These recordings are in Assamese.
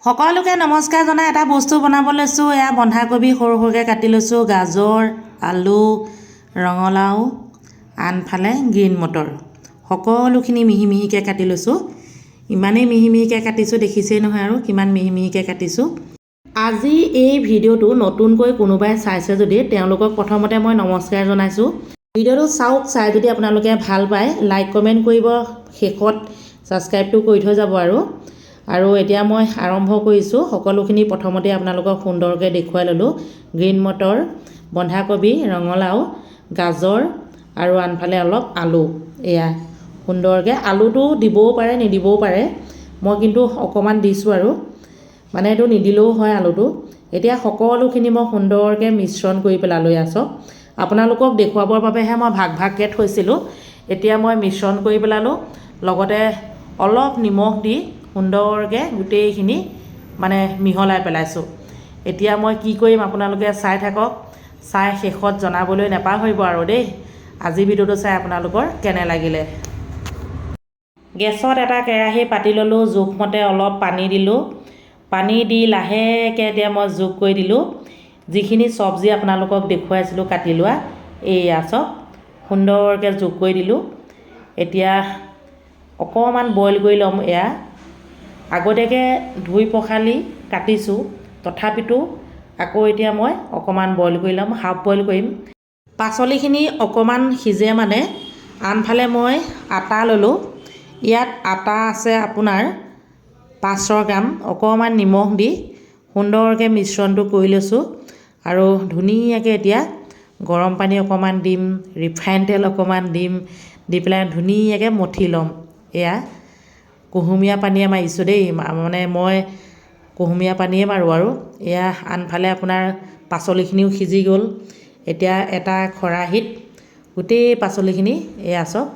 সকলোকে নমস্কাৰ জনাই এটা বস্তু বনাব লৈছোঁ। এয়া বন্ধাকবি সৰু সৰুকৈ কাটি লৈছোঁ, গাজৰ, আলু, ৰঙালাও, আনফালে গ্ৰীণ মটৰ সকলোখিনি মিহি মিহিকৈ কাটি লৈছোঁ। ইমানেই মিহি মিহিকৈ কাটিছোঁ, দেখিছেই নহয় আৰু কিমান মিহি মিহিকৈ কাটিছোঁ। আজি এই ভিডিঅ'টো নতুনকৈ কোনোবাই চাইছে যদি তেওঁলোকক প্ৰথমতে মই নমস্কাৰ জনাইছোঁ। ভিডিঅ'টো চাওক, চাই যদি আপোনালোকে ভাল পায় লাইক কমেণ্ট কৰিব, শেষত ছাবস্ক্ৰাইবটো কৰি থৈ যাব আৰু এতিয়া মই আৰম্ভ কৰিছোঁ। সকলোখিনি প্ৰথমতে আপোনালোকক সুন্দৰকৈ দেখুৱাই ল'লোঁ। গ্ৰীণ মটৰ, বন্ধাকবি, ৰঙালাও, গাজৰ আৰু আনফালে অলপ আলু। এয়া সুন্দৰকৈ, আলুটো দিবও পাৰে নিদিবও পাৰে, মই কিন্তু অকণমান দিছোঁ আৰু মানে এইটো নিদিলেও হয় আলুটো। এতিয়া সকলোখিনি মই সুন্দৰকৈ মিশ্ৰণ কৰি পেলালোঁ। এয়া চাওক, আপোনালোকক দেখুৱাবৰ বাবেহে মই ভাগ ভাগকৈ থৈছিলোঁ। এতিয়া মই মিশ্ৰণ কৰি পেলালোঁ, লগতে অলপ নিমখ দি সুন্দৰকৈ গোটেইখিনি মানে মিহলাই পেলাইছোঁ। এতিয়া মই কি কৰিম আপোনালোকে চাই থাকক, চাই শেষত জনাবলৈ নাপাহৰিব আৰু দেই আজি ভিডিঅ'টো চাই আপোনালোকৰ কেনে লাগিলে। গেছত এটা কেৰাহী পাতি ল'লোঁ, জোখমতে অলপ পানী দিলোঁ। পানী দি লাহেকৈ এতিয়া মই যোগ কৰি দিলোঁ যিখিনি চব্জি আপোনালোকক দেখুৱাইছিলোঁ কাটি লোৱা। এইয়া চাওক, সুন্দৰকৈ যোগ কৰি দিলোঁ। এতিয়া অকণমান বইল কৰি ল'ম। এয়া আগতীয়াকৈ ধুই পখালি কাটিছোঁ, তথাপিতো আকৌ এতিয়া মই অকণমান বইল কৰি ল'ম, হাফ বইল কৰিম। পাচলিখিনি অকণমান সিজে মানে আনফালে মই আটা ল'লোঁ। ইয়াত আটা আছে আপোনাৰ 500 গ্ৰাম। অকণমান নিমখ দি সুন্দৰকৈ মিশ্ৰণটো কৰি লৈছোঁ আৰু ধুনীয়াকৈ এতিয়া গৰম পানী অকণমান দিম, ৰিফাইন তেল অকণমান দিম, দি পেলাই ধুনীয়াকৈ মঠি ল'ম। এয়া কুহুমীয়া পানীয়ে মাৰিছোঁ দেই, মানে মই কুহুমীয়া পানীয়ে মাৰোঁ আৰু এয়া আনফালে আপোনাৰ পাচলিখিনিও সিজি গ'ল। এতিয়া এটা খৰাহিত গোটেই পাচলিখিনি এয়া চাওক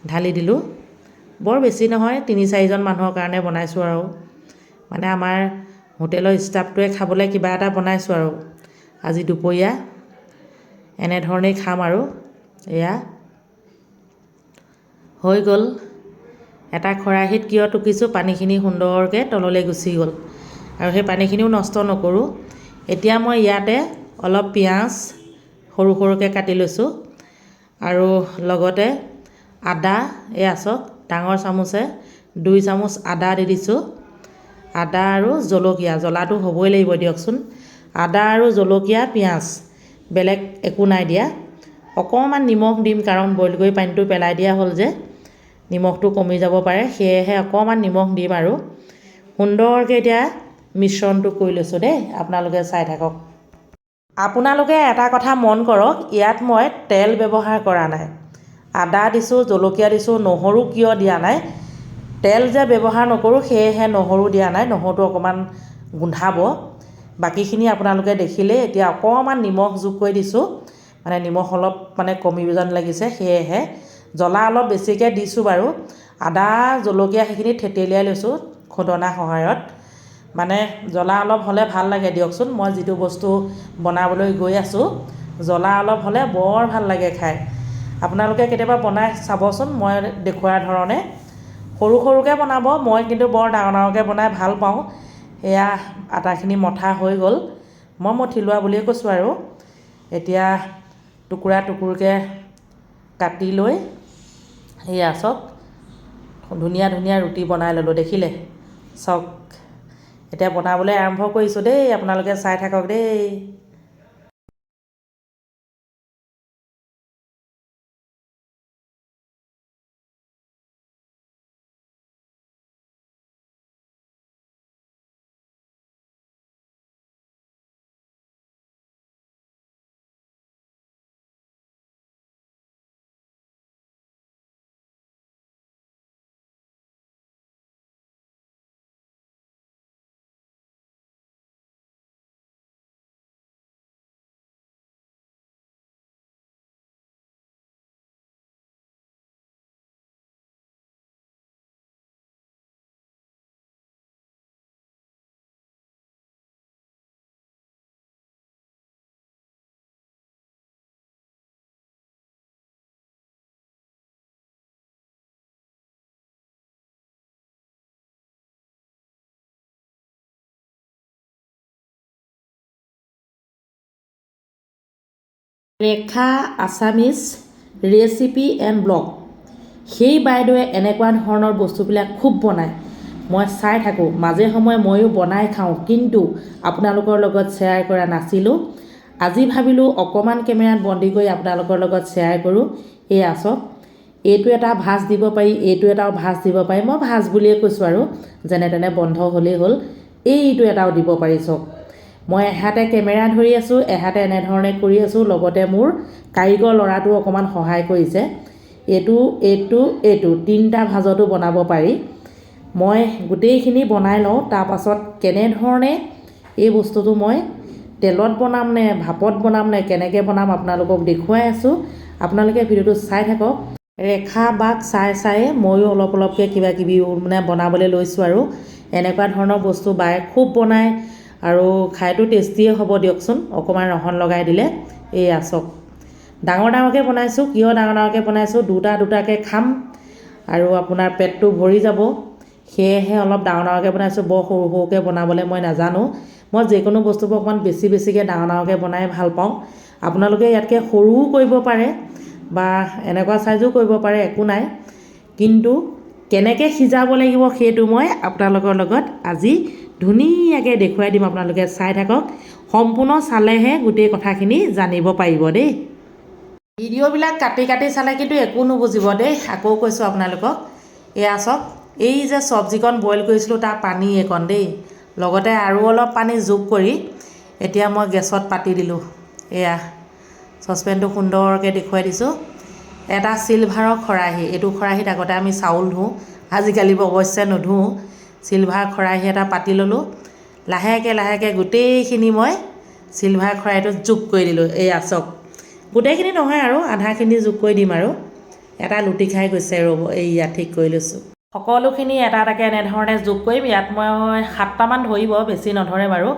ঢালি দিলোঁ। বৰ বেছি নহয়, 3-4জন মানুহৰ কাৰণে বনাইছোঁ আৰু মানে আমাৰ হোটেলৰ ষ্টাফটোৱে খাবলৈ কিবা এটা বনাইছোঁ আৰু আজি দুপৰীয়া এনেধৰণেই খাম আৰু এয়া হৈ গ'ল। এটা খৰাহিত কিয় টুকিছোঁ, পানীখিনি সুন্দৰকৈ তললৈ গুচি গ'ল আৰু সেই পানীখিনিও নষ্ট নকৰোঁ। এতিয়া মই ইয়াতে অলপ পিঁয়াজ সৰু সৰুকৈ কাটি লৈছোঁ আৰু লগতে আদা, এয়া চাওক ডাঙৰ চামুচে 2 চামুচ আদা দি দিছোঁ। আদা আৰু জলকীয়া, জ্বলাটো হ'বই লাগিব দিয়কচোন। আদা আৰু জলকীয়া, পিঁয়াজ, বেলেগ একো নাই দিয়া। অকণমান নিমখ দিম কাৰণ বইল কৰি পানীটো পেলাই দিয়া হ'ল যে নিমখটো কমি যাব পাৰে, সেয়েহে অকণমান নিমখ দিম আৰু সুন্দৰকৈ এতিয়া মিশ্ৰণটো কৰি লৈছোঁ দেই, আপোনালোকে চাই থাকক। আপোনালোকে এটা কথা মন কৰক, ইয়াত মই তেল ব্যৱহাৰ কৰা নাই। আদা দিছোঁ, জলকীয়া দিছোঁ, নহৰু কিয় দিয়া নাই, তেল যে ব্যৱহাৰ নকৰোঁ সেয়েহে নহৰু দিয়া নাই, নহৰুটো অকণমান গোন্ধাব। বাকীখিনি আপোনালোকে দেখিলেই। এতিয়া অকণমান নিমখ যোগ কৰি দিছোঁ, মানে নিমখ অলপ মানে কমিব যেন লাগিছে, সেয়েহে জ্বলা অলপ বেছিকৈ দিছোঁ বাৰু। আদা জলকীয়া সেইখিনি থেতেলিয়াই লৈছোঁ খুন্দনাৰ সহায়ত, মানে জ্বলা অলপ হ'লে ভাল লাগে দিয়কচোন। মই যিটো বস্তু বনাবলৈ গৈ আছোঁ জ্বলা অলপ হ'লে বৰ ভাল লাগে খাই। আপোনালোকে কেতিয়াবা বনাই চাবচোন মই দেখুওৱাৰ ধৰণে। সৰু সৰুকৈ বনাব, মই কিন্তু বৰ ডাঙৰ ডাঙৰকৈ বনাই ভাল পাওঁ। এয়া আটাখিনি মঠা হৈ গ'ল, মই মঠি লোৱা বুলিয়ে কৈছোঁ আৰু এতিয়া টুকুৰা টুকুৰকৈ কাটি লৈ এয়া চাওক ধুনীয়া ধুনীয়া ৰুটি বনাই ল'লোঁ, দেখিলে চাওক। এতিয়া বনাবলৈ আৰম্ভ কৰিছোঁ দেই, আপোনালোকে চাই থাকক দেই। ৰেখা আছামিজ ৰেচিপি এণ্ড ব্লগ। সেই বাইদেৱে এনেকুৱা ধৰণৰ বস্তুবিলাক খুব বনায়, মই চাই থাকোঁ, মাজে সময়ে ময়ো বনাই খাওঁ, কিন্তু আপোনালোকৰ লগত শ্বেয়াৰ কৰা নাছিলোঁ। আজি ভাবিলোঁ অকণমান কেমেৰাত বন্দী কৰি আপোনালোকৰ লগত শ্বেয়াৰ কৰোঁ। এয়া চাওক, এইটো এটা ভাজ দিব পাৰি, এইটো এটাও ভাজ দিব পাৰি। মই ভাজ বুলিয়ে কৈছোঁ আৰু, যেনে তেনে বন্ধ হ'লেই হ'ল। এইটো এটাও দিব পাৰি চাওক। মই এহাতে কেমেৰা ধৰি আছোঁ, এহাতে এনেধৰণে কৰি আছোঁ, লগতে মোৰ কাৰিকৰ ল'ৰাটো অকণমান সহায় কৰিছে। এইটো তিনিটা ভাজতো বনাব পাৰি। মই গোটেইখিনি বনাই লওঁ, তাৰপাছত কেনেধৰণে এই বস্তুটো মই তেলত বনাম নে ভাপত বনাম নে কেনেকৈ বনাম আপোনালোকক দেখুৱাই আছোঁ। আপোনালোকে ভিডিঅ'টো চাই থাকক। ৰেখা বাক চাই ময়ো অলপকৈ কিবা কিবি মানে বনাবলৈ লৈছোঁ আৰু। এনেকুৱা ধৰণৰ বস্তু বায়ে খুব বনায় আৰু খাইতো টেষ্টিয়ে হ'ব দিয়কচোন, অকণমান ৰহন লগাই দিলে। এয়া চাওক, ডাঙৰকৈ বনাইছোঁ। কিয় ডাঙৰকৈ বনাইছোঁ, দুটাকৈ খাম আৰু আপোনাৰ পেটটো ভৰি যাব, সেয়েহে অলপ ডাঙৰকৈ বনাইছোঁ। বৰ সৰুকৈ বনাবলৈ মই নাজানো। মই যিকোনো বস্তুবোৰ অকণমান বেছিকৈ ডাঙৰকৈ বনাই ভাল পাওঁ। আপোনালোকে ইয়াতকৈ সৰুও কৰিব পাৰে বা এনেকুৱা চাইজো কৰিব পাৰে, একো নাই। কিন্তু কেনেকৈ সিজাব লাগিব সেইটো মই আপোনালোকৰ লগত আজি ধুনীয়াকৈ দেখুৱাই দিম। আপোনালোকে চাই থাকক, সম্পূৰ্ণ চালেহে গোটেই কথাখিনি জানিব পাৰিব দেই। ভিডিঅ'বিলাক কাটি চালে কিন্তু একো নুবুজিব দেই, আকৌ কৈছোঁ আপোনালোকক। এয়া চাওক, এই যে চব্জিকণ বইল কৰিছিলোঁ তাৰ পানী এইকণ দেই, লগতে আৰু অলপ পানী যোগ কৰি এতিয়া মই গেছত পাতি দিলোঁ। এয়া চচপেনটো সুন্দৰকৈ দেখুৱাই দিছোঁ। এটা চিলভাৰৰ খৰাহী, এইটো খৰাহীত আগতে আমি চাউল ধোওঁ, আজিকালি অৱশ্যে নুধোওঁ। চিলভাৰ খৰাহী এটা পাতি ল'লোঁ, লাহেকৈ গোটেইখিনি মই চিলভাৰ খৰাহীটোত যোগ কৰি দিলোঁ। এয়া চাওক, গোটেইখিনি নহয় আৰু আধাখিনি যোগ কৰি দিম আৰু। এটা লুটি খাই গৈছে, ৰ'ব এইয়া ঠিক কৰি লৈছোঁ। সকলোখিনি এটাকৈ এনেধৰণে যোগ কৰিম। ইয়াত মই 7টামান ধৰিব, বেছি নধৰে বাৰু,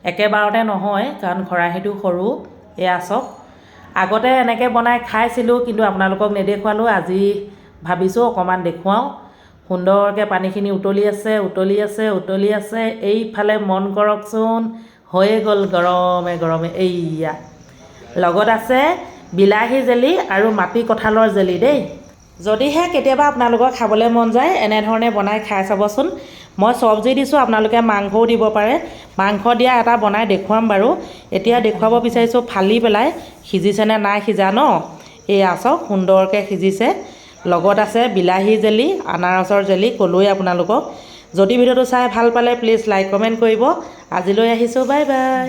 একেবাৰতে নহয় কাৰণ খৰাহীটো সৰু। এয়া চাওক, আগতে এনেকৈ বনাই খাইছিলোঁ কিন্তু আপোনালোকক নেদেখুৱালোঁ। আজি ভাবিছোঁ অকণমান দেখুৱাওঁ। সুন্দৰকৈ পানীখিনি উতলি আছে। এইফালে মন কৰকচোন, হৈয়ে গ'ল গৰমে। এইয়া লগত আছে বিলাহী জেলি আৰু মাটি কঁঠালৰ জেলি দেই। যদিহে কেতিয়াবা আপোনালোকৰ খাবলৈ মন যায় এনেধৰণে বনাই খাই চাবচোন। মই চব্জি দিছোঁ, আপোনালোকে মাংসও দিব পাৰে। মাংস দিয়া এটা বনাই দেখুৱাম বাৰু। এতিয়া দেখুৱাব বিচাৰিছোঁ ফালি পেলাই, সিজিছেনে নাই সিজা ন। এয়া চাওক, সুন্দৰকৈ সিজিছে। লগত আছে বিলাহী জেলি, আনাৰসৰ জেলি, ক'লোৱেই আপোনালোকক। যদি ভিডিঅ'টো চাই ভাল পালে প্লিজ লাইক কমেণ্ট কৰিব। আজিলৈ আহিছোঁ, বাই বাই।